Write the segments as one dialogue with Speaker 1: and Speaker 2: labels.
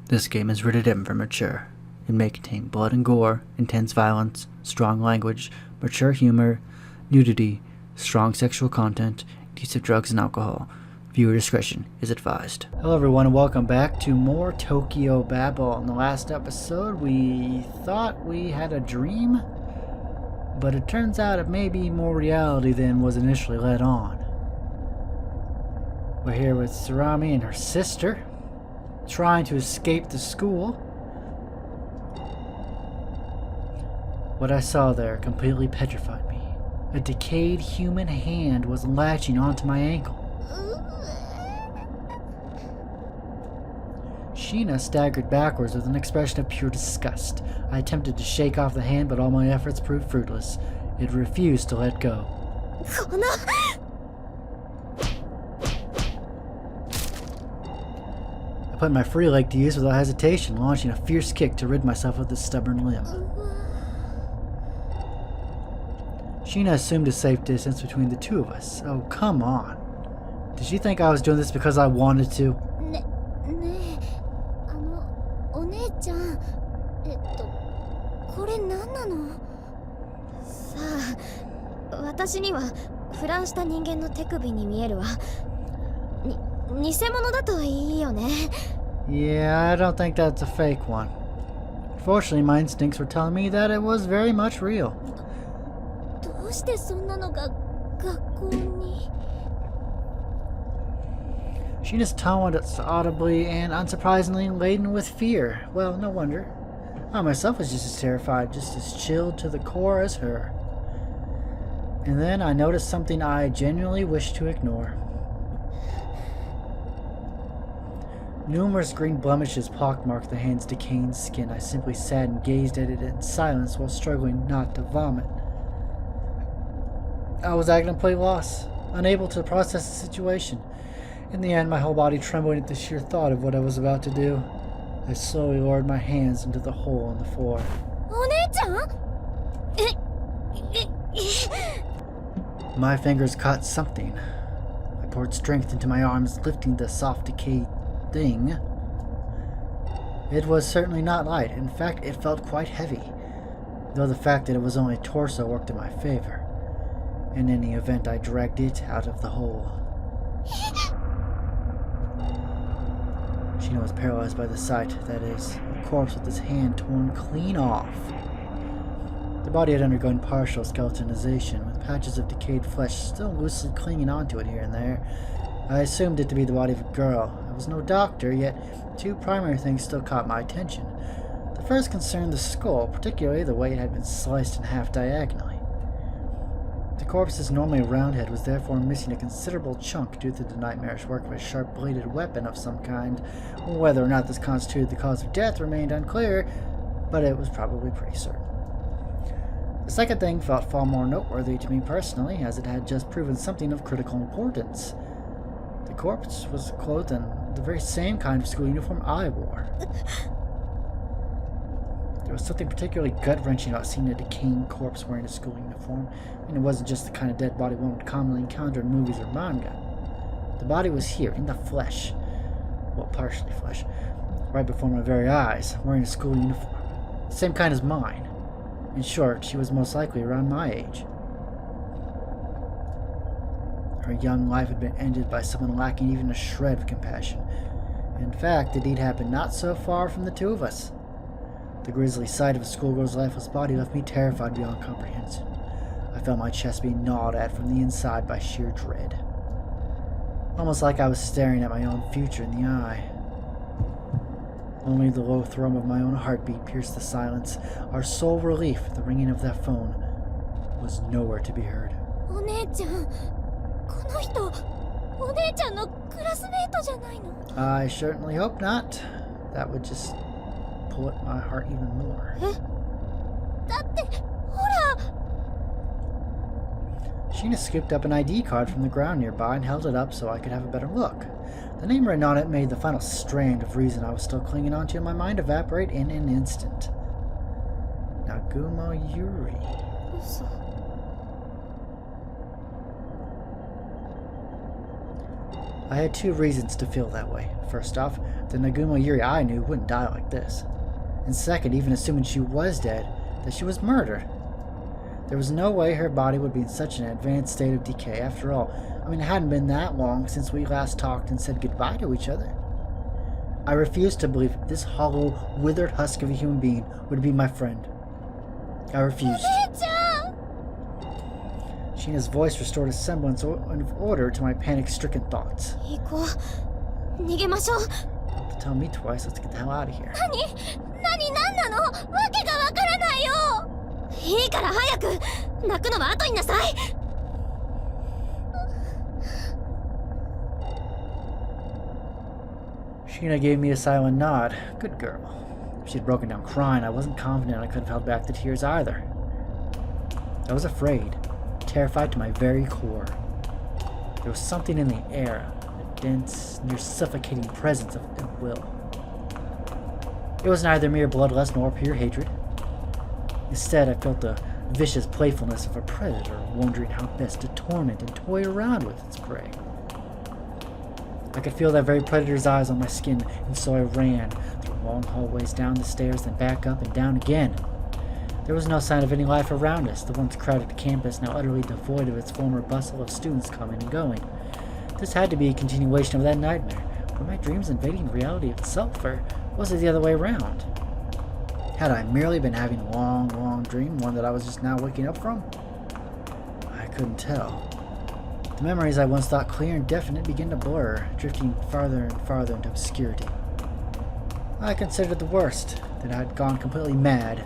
Speaker 1: This game is rated M for mature. It may contain blood and gore, intense violence, strong language, mature humor, nudity, strong sexual content, use of drugs and alcohol. Viewer discretion is advised. Hello everyone and welcome back to more Tokyo Babel. In the last episode we thought we had a dream, but it turns out it may be more reality than was initially let on. We're here with Tsurami and her sister, trying to escape the school. What I saw there completely petrified me. A decayed human hand was latching onto my ankle. Sheena staggered backwards with an expression of pure disgust. I attempted to shake off the hand, but all my efforts proved fruitless. It refused to let go. I put my free leg to use without hesitation, launching a fierce kick to rid myself of this stubborn limb. Sheena assumed a safe distance between the two of us. Oh, come on. Did she think I was doing this because I wanted to?
Speaker 2: お姉ちゃん、これ何なの？さあ、私にはフランした人間の手首に見えるわ。偽物だといいよね。
Speaker 1: Yeah, I don't think that's a fake one. Fortunately, my instincts were telling me that it was very much real.
Speaker 2: どうしてそんなのが学校に？
Speaker 1: Sheena's tone was audibly and unsurprisingly laden with fear. Well, no wonder. I myself was just as terrified, just as chilled to the core as her. And then I noticed something I genuinely wished to ignore. Numerous green blemishes pockmarked the hand's decaying skin. I simply sat and gazed at it in silence while struggling not to vomit. I was at a complete loss, unable to process the situation. In the end, my whole body trembling at the sheer thought of what I was about to do. I slowly lowered my hands into the hole in the floor.
Speaker 2: お姉ちゃん？
Speaker 1: My fingers caught something. I poured strength into my arms, lifting the soft, decayed thing. It was certainly not light. In fact, it felt quite heavy, though the fact that it was only a torso worked in my favor. In any event, I dragged it out of the hole. Sheena was paralyzed by the sight, that is, a corpse with its hand torn clean off. The body had undergone partial skeletonization, with patches of decayed flesh still loosely clinging onto it here and there. I assumed it to be the body of a girl. I was no doctor, yet two primary things still caught my attention. The first concerned the skull, particularly the way it had been sliced in half diagonally. The corpse's normally round head was therefore missing a considerable chunk due to the nightmarish work of a sharp-bladed weapon of some kind. Whether or not this constituted the cause of death remained unclear, but it was probably pretty certain. The second thing felt far more noteworthy to me personally, as it had just proven something of critical importance. The corpse was clothed in the very same kind of school uniform I wore. There was something particularly gut-wrenching about seeing a decaying corpse wearing a school uniform, and it wasn't just the kind of dead body one would commonly encounter in movies or manga. The body was here, in the flesh. Well, partially flesh. Right before my very eyes, wearing a school uniform. The same kind as mine. In short, she was most likely around my age. Her young life had been ended by someone lacking even a shred of compassion. In fact, the deed happened not so far from the two of us. The grisly sight of a schoolgirl's lifeless body left me terrified beyond comprehension. I felt my chest being gnawed at from the inside by sheer dread. Almost like I was staring at my own future in the eye. Only the low thrum of my own heartbeat pierced the silence. Our sole relief, the ringing of that phone, was nowhere to be heard.
Speaker 2: お姉ちゃん、この人、お姉ちゃんのクラスメートじゃないの？
Speaker 1: I certainly hope not. That would just pull at my heart even more.
Speaker 2: だって、ほら！
Speaker 1: Sheena scooped up an ID card from the ground nearby and held it up so I could have a better look. The name written on it made the final strand of reason I was still clinging onto in my mind evaporate in an instant. Nagumo Yuri.
Speaker 2: 嘘。
Speaker 1: I had two reasons to feel that way. First off, the Nagumo Yuri I knew wouldn't die like this. And second, even assuming she was dead, that she was murdered. There was no way her body would be in such an advanced state of decay. After all, I mean, it hadn't been that long since we last talked and said goodbye to each other. I refused to believe this hollow, withered husk of a human being would be my friend. I refused. Sheena's voice restored a semblance of order to my panic-stricken thoughts. Don't tell me twice, let's get the hell out of here. Sheena gave me a silent nod. Good girl. If she'd broken down crying, I wasn't confident I could have held back the tears either. I was afraid, terrified to my very core. There was something in the air, a dense, near suffocating presence of ill will. It was neither mere bloodlust nor pure hatred. Instead, I felt the vicious playfulness of a predator wondering how best to torment and toy around with its prey. I could feel that very predator's eyes on my skin, and so I ran through long hallways, down the stairs, then back up and down again. There was no sign of any life around us, the once crowded campus now utterly devoid of its former bustle of students coming and going. This had to be a continuation of that nightmare. Were my dreams invading reality itself, or was it the other way around? Had I merely been having a long dream, one that I was just now waking up from? I couldn't tell. The memories I once thought clear and definite began to blur, drifting farther and farther into obscurity. I considered the worst, that I had gone completely mad.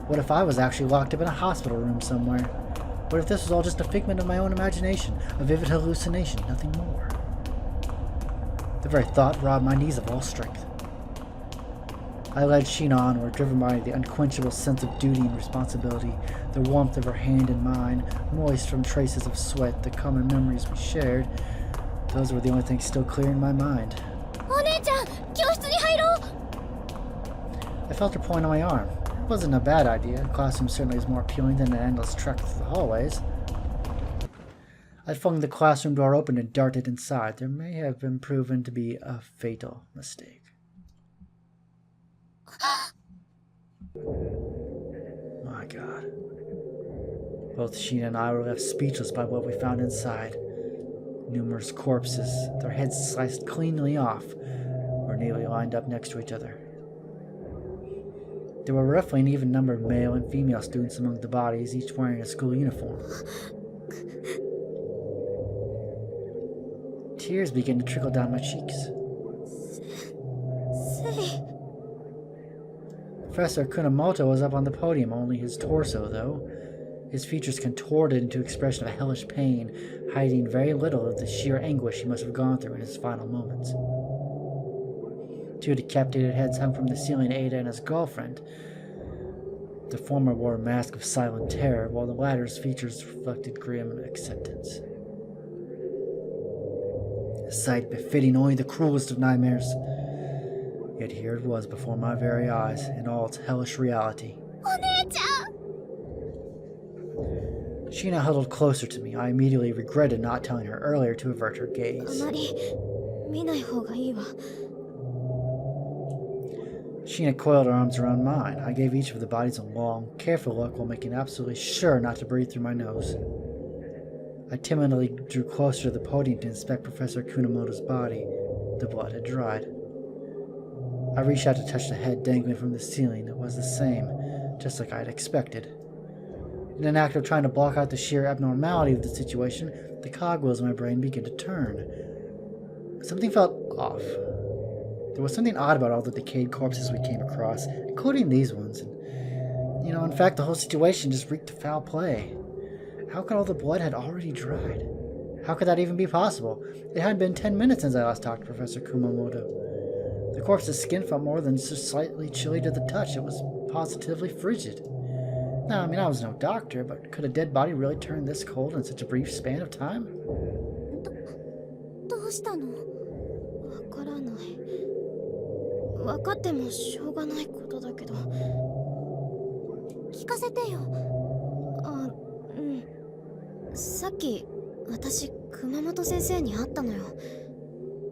Speaker 1: What if I was actually locked up in a hospital room somewhere? What if this was all just a figment of my own imagination, a vivid hallucination, nothing more? The very thought robbed my knees of all strength. I led Sheena onward, driven by the unquenchable sense of duty and responsibility, the warmth of her hand in mine, moist from traces of sweat, the common memories we shared. Those were the only things still clear in my mind. I felt her point on my arm. It wasn't a bad idea. A classroom certainly is more appealing than an endless trek through the hallways. I flung the classroom door open and darted inside. There may have been proven to be a fatal mistake. My God. Both Sheena and I were left speechless by what we found inside. Numerous corpses, their heads sliced cleanly off, were neatly lined up next to each other. There were roughly an even number of male and female students among the bodies, each wearing a school uniform. Tears began to trickle down my cheeks. Professor Kunamoto was up on the podium, only his torso, though. His features contorted into an expression of hellish pain, hiding very little of the sheer anguish he must have gone through in his final moments. Two decapitated heads hung from the ceiling, Ada and his girlfriend. The former wore a mask of silent terror, while the latter's features reflected grim acceptance. A sight befitting only the cruelest of nightmares. Yet here it was before my very eyes, in all its hellish reality. Sheena huddled closer to me. I immediately regretted not telling her earlier to avert her gaze. Sheena coiled her arms around mine. I gave each of the bodies a long, careful look while making absolutely sure not to breathe through my nose. I timidly drew closer to the podium to inspect Professor Kunamoto's body. The blood had dried. I reached out to touch the head dangling from the ceiling. It was the same, just like I had expected. In an act of trying to block out the sheer abnormality of the situation, the cogwheels in my brain began to turn. Something felt off. There was something odd about all the decayed corpses we came across, including these ones. And, in fact, the whole situation just reeked of foul play. How could all the blood had already dried? How could that even be possible? It had been 10 minutes since I last talked to Professor Kumamoto. The corpse's skin felt more than just slightly chilly to the touch. It was positively frigid. Now, I was no doctor, but could a dead body really turn this cold in such a brief span of time?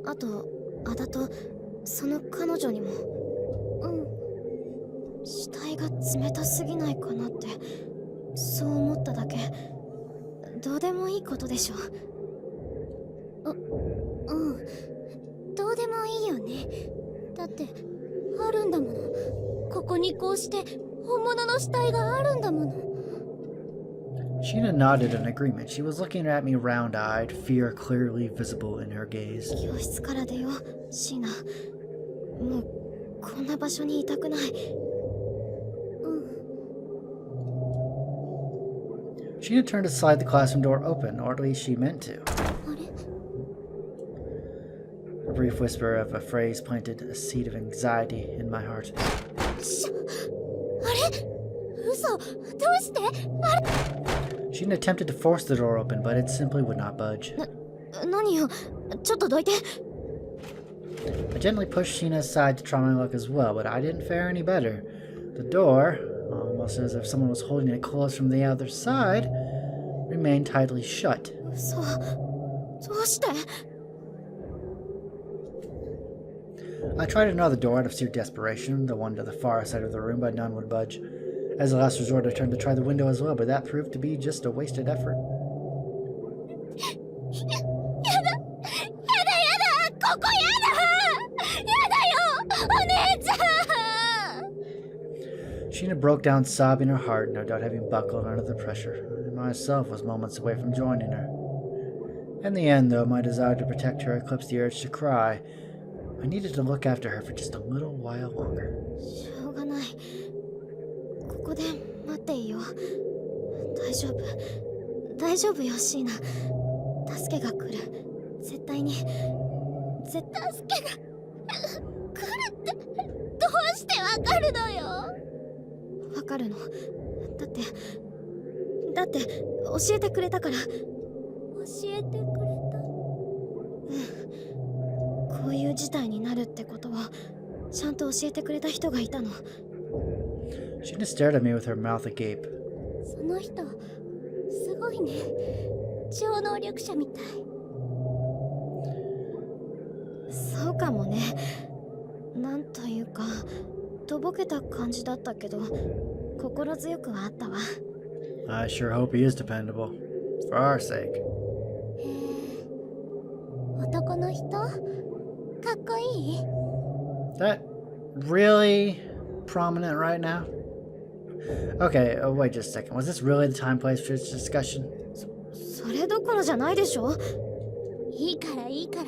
Speaker 2: あとあだとその彼女にも。死体が冷たすぎないかなってそう思っただけ。どうでもいいことでしょ。どうでもいいよね。だってあるんだもの。ここにこうして本物の死体があるんだもの。
Speaker 1: Sheena nodded in agreement. She was looking at me round-eyed, fear clearly visible in her gaze.
Speaker 2: 教室から出よう、シーナ。もうこんな場所にいたくない。
Speaker 1: Sheena turned to slide the classroom door open, or at least she meant to. A brief whisper of a phrase planted a seed of anxiety in my heart.
Speaker 2: あれ？嘘？どうして？あれ？
Speaker 1: Sheena attempted to force the door open, but it simply would not budge.
Speaker 2: 何よ？ちょっとどいて。
Speaker 1: I gently pushed Sheena aside to try my luck as well, but I didn't fare any better. The door, almost as if someone was holding it closed from the other side, remained tightly shut.
Speaker 2: 嘘。どうして？
Speaker 1: I tried another door out of sheer desperation, the one to the far side of the room, but none would budge. As a last resort, I turned to try the window as well, but that proved to be just a wasted effort. Sheena broke down, sobbing her heart, no doubt having buckled under the pressure. I myself was moments away from joining her. In the end, though, my desire to protect her eclipsed the urge to cry. I needed to look after her for just a little while longer.
Speaker 2: しょうがない。ここで待っていよう。大丈夫。大丈夫よ、シーナ。助けが来る。絶対に。助けが来るって、どうしてわかるのよ。わかるの。だって教えてくれたから。教えてくれた。こういう事態になるってことをちゃんと教えてくれた人がいたの。
Speaker 1: She just stared at me with her mouth agape.
Speaker 2: その人、すごいね。超能力者みたい。そうかもね。なんというか、とぼけた感じだったけど、心強くはあったわ。
Speaker 1: I sure hope he is dependable. For our sake.
Speaker 2: へえ、男の人？かっこいい？
Speaker 1: That really prominent right now? Okay, wait just a second. Was this really the time place for this discussion?
Speaker 2: それどころじゃないでしょ。いいからいいから。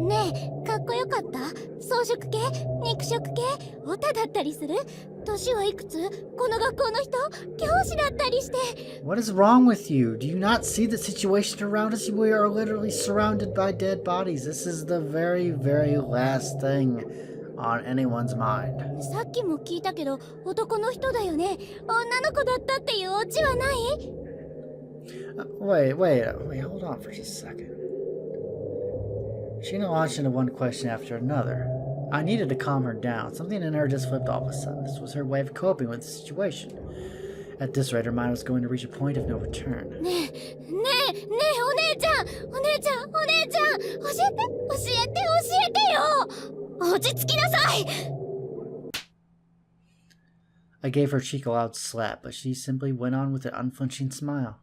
Speaker 2: ねえ、かっこよかった？装飾系？肉食系？オタだったりする？年はいくつ？この学校の人？教師だったりして。
Speaker 1: What is wrong with you? Do you not see the situation around us? We are literally surrounded by dead bodies. This is the very, very last thing on anyone's mind.
Speaker 2: さっきも聞いたけど、男の人だよね。女の子だったっていうオチはない？
Speaker 1: Wait, hold on for just a second. Sheena launched into one question after another. I needed to calm her down. Something in her just flipped all of a sudden. This was her way of coping with the situation. At this rate, her mind was going to reach a point of no return.
Speaker 2: ねえ、お姉ちゃん、教えてよ。落ち着きなさい。
Speaker 1: I gave her cheek a loud slap, but she simply went on with an unflinching smile.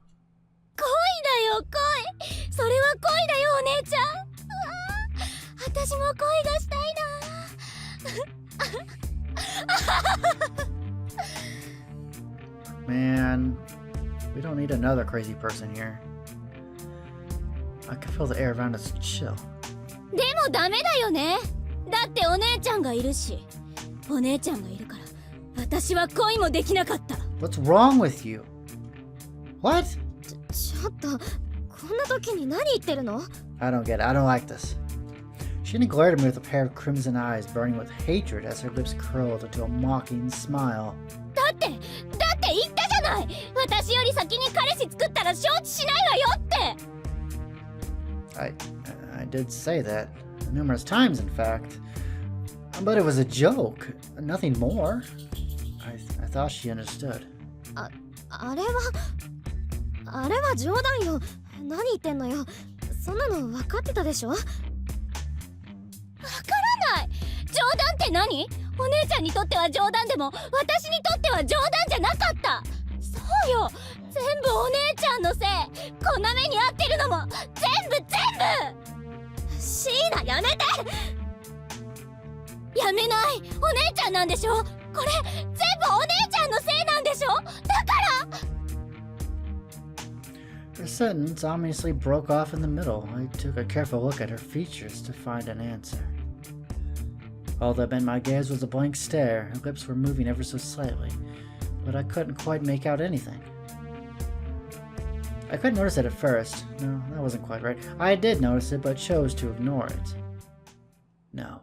Speaker 2: 恋だよ、恋。それは恋だよ、お姉ちゃん。私も恋がしたいな。
Speaker 1: Man, we don't need another crazy person here. I can feel the air around us chill.
Speaker 2: でもダメだよね。だってお姉ちゃんがいるし。お姉ちゃんがいるから、私は恋もできなかった。
Speaker 1: What's wrong with you? What?
Speaker 2: ちょっと、こんな時に何言ってるの？
Speaker 1: I don't get it. I don't like this. Sheena glared at me with a pair of crimson eyes burning with hatred as her lips curled into a mocking smile.
Speaker 2: だって言ったじゃない。私より先に彼氏作ったら承知しないわよって。
Speaker 1: I did say that numerous times, in fact. But it was a joke. Nothing more. I thought she understood.
Speaker 2: あれは冗談よ。何言ってんのよ。そんなの分かってたでしょ。って何？お姉ちゃんにとっては冗談でも私にとっては冗談じゃなかった。そうよ、全部お姉ちゃんのせい。こんな目に遭ってるのも全部シーナ、やめて。やめない。お姉ちゃんなんでしょ。これ全部お姉ちゃんのせいなんでしょ。だから。
Speaker 1: Her sentence ominously broke off in the middle. I took a careful look at her features to find an answer. All that met my gaze was a blank stare. Her lips were moving ever so slightly, but I couldn't quite make out anything. I couldn't notice it at first. No, that wasn't quite right. I did notice it, but chose to ignore it. No.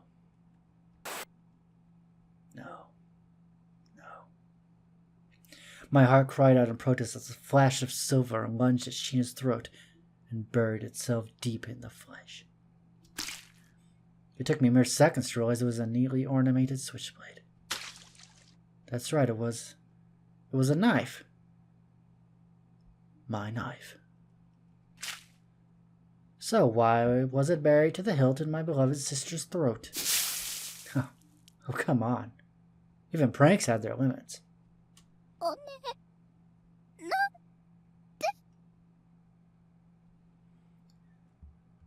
Speaker 1: No. No. My heart cried out in protest as a flash of silver lunged at Sheena's throat and buried itself deep in the flesh. It took me mere seconds to realize it was a neatly ornamented switchblade. That's right, it was a knife. My knife. So why was it buried to the hilt in my beloved sister's throat? Oh, come on. Even pranks had their limits.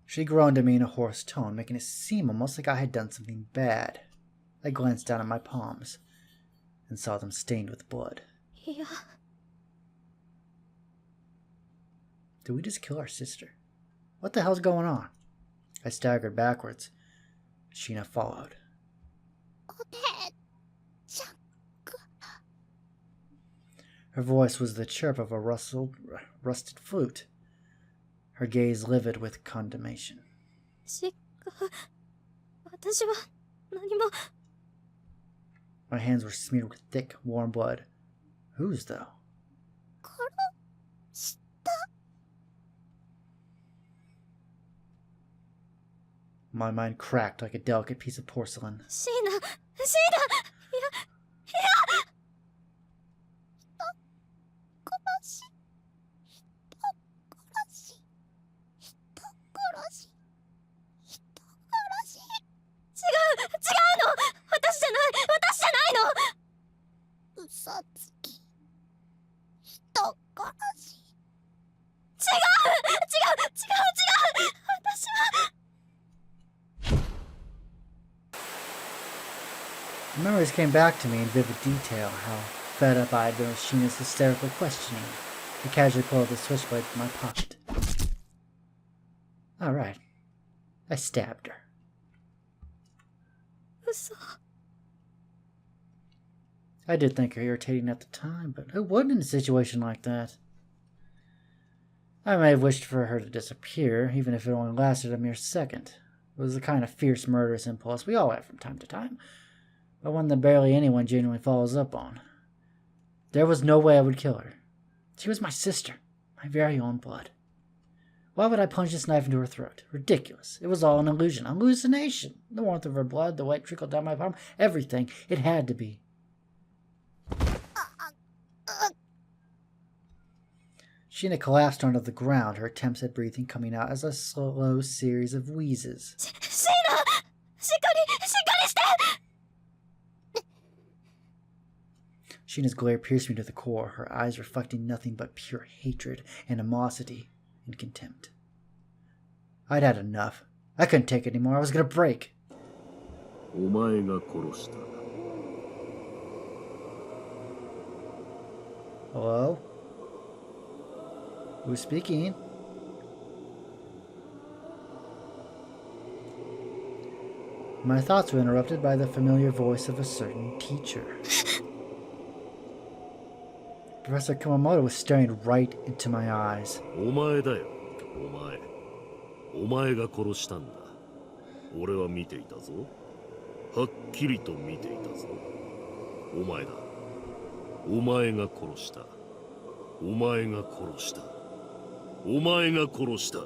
Speaker 1: She groaned at me in a hoarse tone, making it seem almost like I had done something bad. I glanced down at my palms and saw them stained with blood.
Speaker 2: Yeah.
Speaker 1: Did we just kill our sister? What the hell's going on? I staggered backwards. Sheena followed. Her voice was the chirp of a rusted flute, her gaze livid with condemnation. My hands were smeared with thick, warm blood. Whose, though? My mind cracked like a delicate piece of porcelain.
Speaker 2: Sheena!
Speaker 1: Memories came back to me in vivid detail, how fed up I had been with Sheena's hysterical questioning. I casually pulled the switchblade from my pocket. Alright. I stabbed her. I did think her irritating at the time, but who wouldn't in a situation like that? I may have wished for her to disappear, even if it only lasted a mere second. It was the kind of fierce, murderous impulse we all have from time to time, but one that barely anyone genuinely follows up on. There was no way I would kill her. She was my sister, my very own blood. Why would I plunge this knife into her throat? Ridiculous. It was all an illusion, a hallucination. The warmth of her blood, the weight trickled down my palm, everything. It had to be. Sheena collapsed onto the ground, her attempts at breathing coming out as a slow series of wheezes.
Speaker 2: Sheena! Shikkari shite!
Speaker 1: Sheena's glare pierced me to the core, her eyes reflecting nothing but pure hatred, animosity, and contempt. I'd had enough. I couldn't take it anymore. I was gonna break. Hello? Who's speaking? My thoughts were interrupted by the familiar voice of a certain teacher. Professor Kumamoto was staring right into my eyes.
Speaker 3: お前が殺したんだ。俺は見ていたぞ。はっきりと見ていたぞ。お前だ。お前が殺した。お前が殺した。お前が殺した。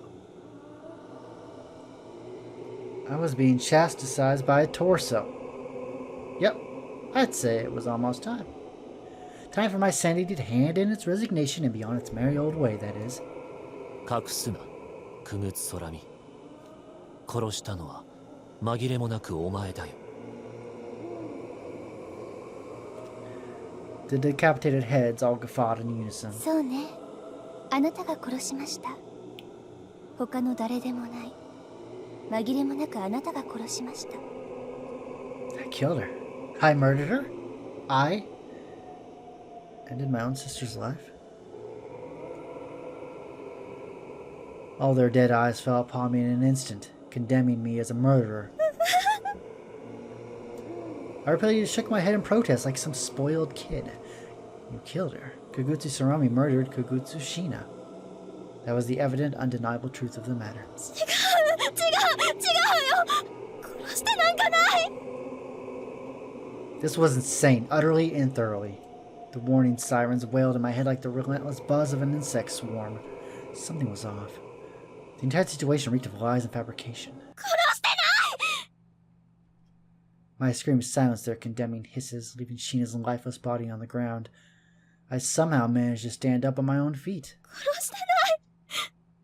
Speaker 1: I was being chastised by a torso. Yep, I'd say it was almost time. Time for my sanity to hand in its resignation and be on its merry old way, that is.
Speaker 4: 隠すな、くぐつ空見。殺したのは紛れもなくお前だよ。
Speaker 1: The decapitated heads all guffawed in unison.
Speaker 2: そうね。あなたが殺しました。他の誰でもない。紛れもなくあなたが殺しました。
Speaker 1: I killed her. I murdered her? I ended my own sister's life? All their dead eyes fell upon me in an instant, condemning me as a murderer. I repeatedly shook my head in protest like some spoiled kid. You killed her. Kagutsu Sarami murdered Kagutsu Shina. That was the evident, undeniable truth of the matter.
Speaker 2: 違うよ。殺してなんかない。
Speaker 1: This was insane, utterly and thoroughly. The warning sirens wailed in my head like the relentless buzz of an insect swarm. Something was off. The entire situation reeked of lies and fabrication.
Speaker 2: 殺してない。
Speaker 1: My screams silenced their condemning hisses, leaving Sheena's lifeless body on the ground. I somehow managed to stand up on my own feet.
Speaker 2: 殺してない。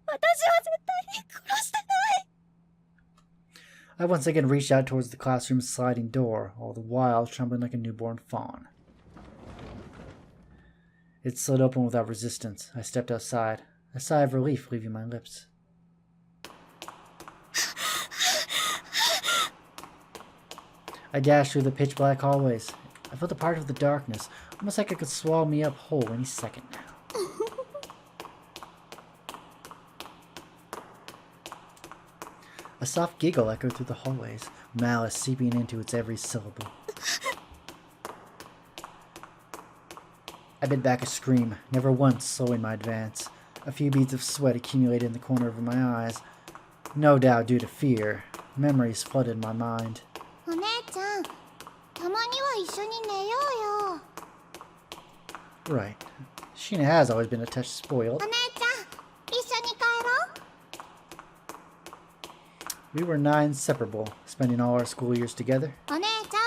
Speaker 2: 私は絶対に殺してない。
Speaker 1: I once again reached out towards the classroom's sliding door, all the while trembling like a newborn fawn. It slid open without resistance. I stepped outside, a sigh of relief leaving my lips. I dashed through the pitch-black hallways. I felt a part of the darkness, almost like it could swallow me up whole any second now. A soft giggle echoed through the hallways, malice seeping into its every syllable. I bit back a scream, never once slowing my advance. A few beads of sweat accumulated in the corner of my eyes. No doubt due to fear, memories flooded my mind.
Speaker 2: お姉ちゃん、たまには一緒に寝ようよ。
Speaker 1: Right. Sheena has always been a touch spoiled.
Speaker 2: お姉ちゃん、一緒に帰ろう。
Speaker 1: We were nigh inseparable, spending all our school years together.
Speaker 2: お姉ちゃ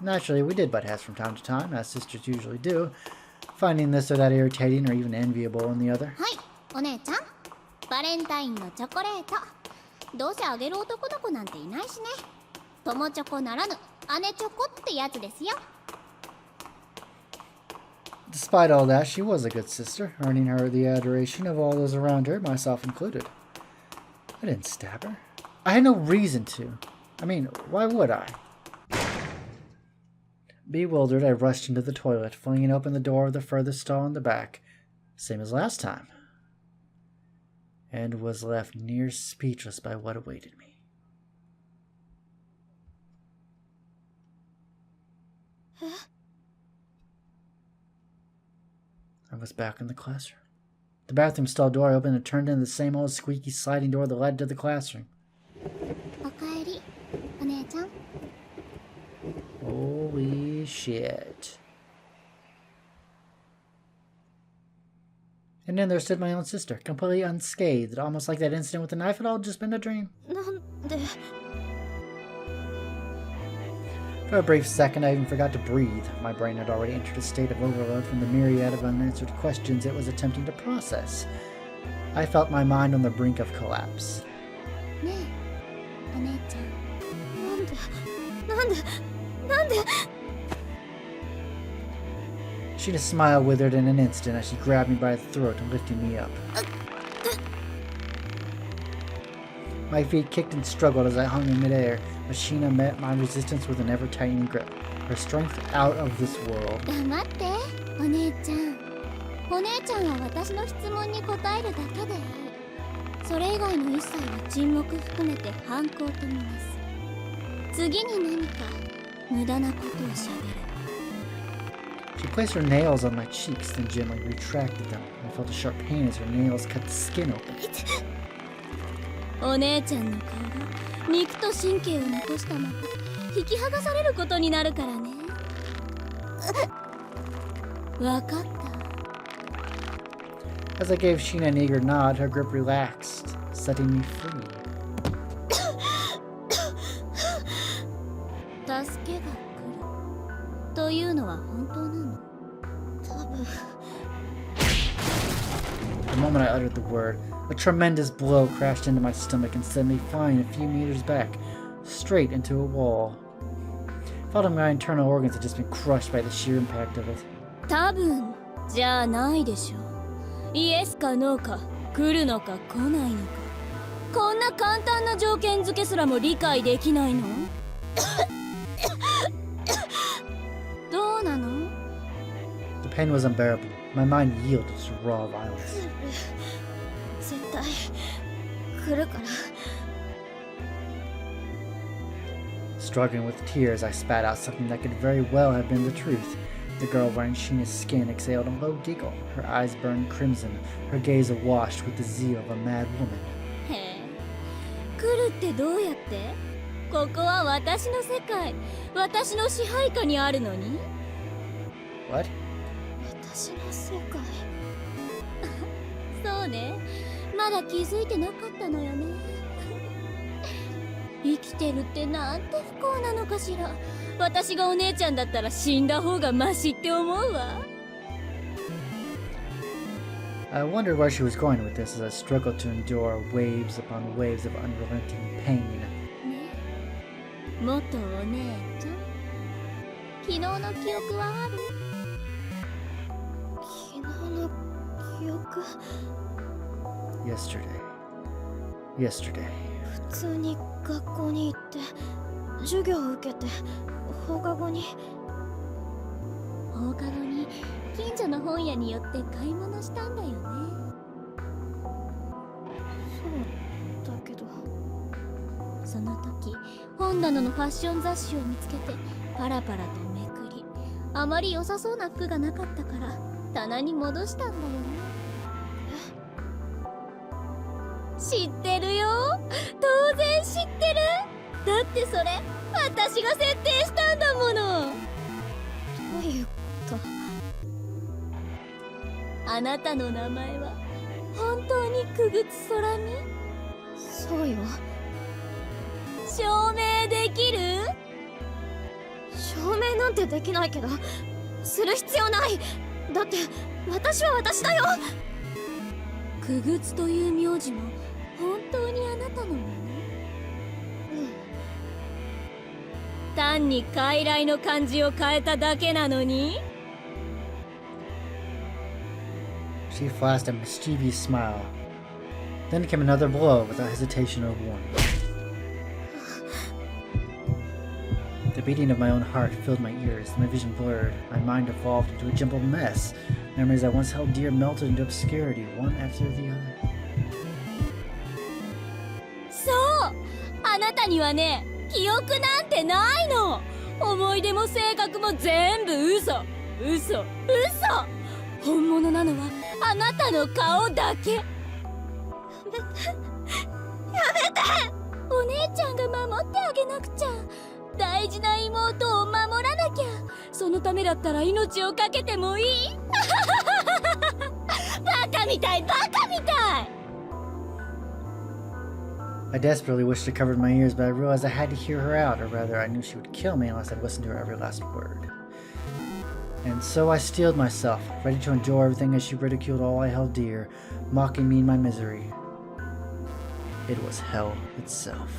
Speaker 2: ん。
Speaker 1: Naturally, we did butt heads from time to time, as sisters usually do, finding this or that irritating or even enviable in the other.
Speaker 2: はい、お姉ちゃん。バレンタインのチョコレート。どうせあげる男の子なんていないしね。友チョコならぬ姉チョコってやつですよ。
Speaker 1: Despite all that, she was a good sister, earning her the adoration of all those around her, myself included. I didn't stab her. I had no reason to. I mean, why would I? Bewildered, I rushed into the toilet, flinging open the door of the furthest stall in the back, same as last time, and was left near speechless by what awaited me. I was back in the classroom. The bathroom stall door opened and turned into the same old squeaky sliding door that led to the classroom.
Speaker 2: おかえり、お姉ちゃん。
Speaker 1: Holy shit. And then there stood my own sister, completely unscathed, almost like that incident with the knife had all just been a dream.
Speaker 2: なんで。
Speaker 1: For a brief second, I even forgot to breathe. My brain had already entered a state of overload from the myriad of unanswered questions it was attempting to process. I felt my mind on the brink of collapse.
Speaker 2: ねえ、お姉ちゃん。なんで。
Speaker 1: Sheena's smile withered in an instant as she grabbed me by the throat and lifted me up. My feet kicked and struggled as I hung in midair, but Sheena met my resistance with an ever-tightening grip, her strength out of this world.
Speaker 2: 黙って、お姉ちゃん。お姉ちゃんは私の質問に答えるだけでいい。それ以外の一切は沈黙含めて反抗とみなす。次に何か無駄なことをしゃべる。
Speaker 1: She placed her nails on my cheeks, then gently retracted them. I felt a sharp pain as her nails cut the skin open.
Speaker 2: お姉ちゃんの顔が肉と神経を残したまま引き剥がされることになるからね。わかった。
Speaker 1: As I gave Sheena an eager nod, her grip relaxed, setting me free.
Speaker 2: 助けが来るというのは本当なの？多分。
Speaker 1: The moment I uttered the word, a tremendous blow crashed into my stomach and sent me flying a few meters back, straight into a wall. Felt like my internal organs had just been crushed by the sheer impact of it.
Speaker 2: 多分じゃないでしょ。イエスかノーか、来るのか来ないのか。こんな簡単な条件付けすらも理解できないの？どうなの？
Speaker 1: The pain was unbearable. My mind yielded to raw violence.
Speaker 2: 絶対来るから。
Speaker 1: Struggling with tears, I spat out something that could very well have been the truth. The girl wearing Sheena's skin exhaled a low giggle. Her eyes burned crimson, her gaze awash with the zeal of a mad woman.
Speaker 2: へえ、来るってどうやって？ここは私の世界、私の支配下にあるのに？
Speaker 1: What?
Speaker 2: 私の世界。そうね、まだ気づいてなかったのよね。生きてるってなんて不幸なのかしら。私がお姉ちゃんだったら死んだ方がマシって思うわ。
Speaker 1: I wondered where she was going with this as I struggled to endure waves upon waves of unrelenting pain.
Speaker 2: ね、元お姉ちゃん、昨日の記憶はある？昨日の記憶。
Speaker 1: Yesterday.
Speaker 2: 普通に学校に行って授業を受けて放課後に近所の本屋に寄って買い物したんだよね。そうだけど、その時本棚のファッション雑誌を見つけてパラパラとめくり、あまり良さそうな服がなかったから棚に戻したんだよね。知ってるよ、当然知ってる。だってそれ私が設定したんだもの。どういうこと？あなたの名前は本当にくぐつ空に？そうよ。証明できる？証明なんてできないけど、する必要ない。だって私は私だよ。くぐつという名字も本当にあなたのもの？うん。単に傀儡の漢字を変えただけなのに？
Speaker 1: She flashed a mischievous smile. Then came another blow without hesitation or warning. The beating of my own heart filled my ears, my vision blurred, my mind devolved into a jumbled mess. Memories I once held dear melted into obscurity, one after the other.
Speaker 2: そう、あなたにはね、記憶なんてないの。思い出も性格も全部嘘。本物なのはあなたの顔だけ。やめてお姉ちゃんが守ってあげなくちゃ。大事な妹を守らなきゃ。そのためだったら命を懸けてもいい。バカみたい。
Speaker 1: I desperately wished I covered my ears, but I realized I had to hear her out, or rather, I knew she would kill me unless I listened to her every last word. And so I steeled myself, ready to endure everything as she ridiculed all I held dear, mocking me in my misery. It was hell itself.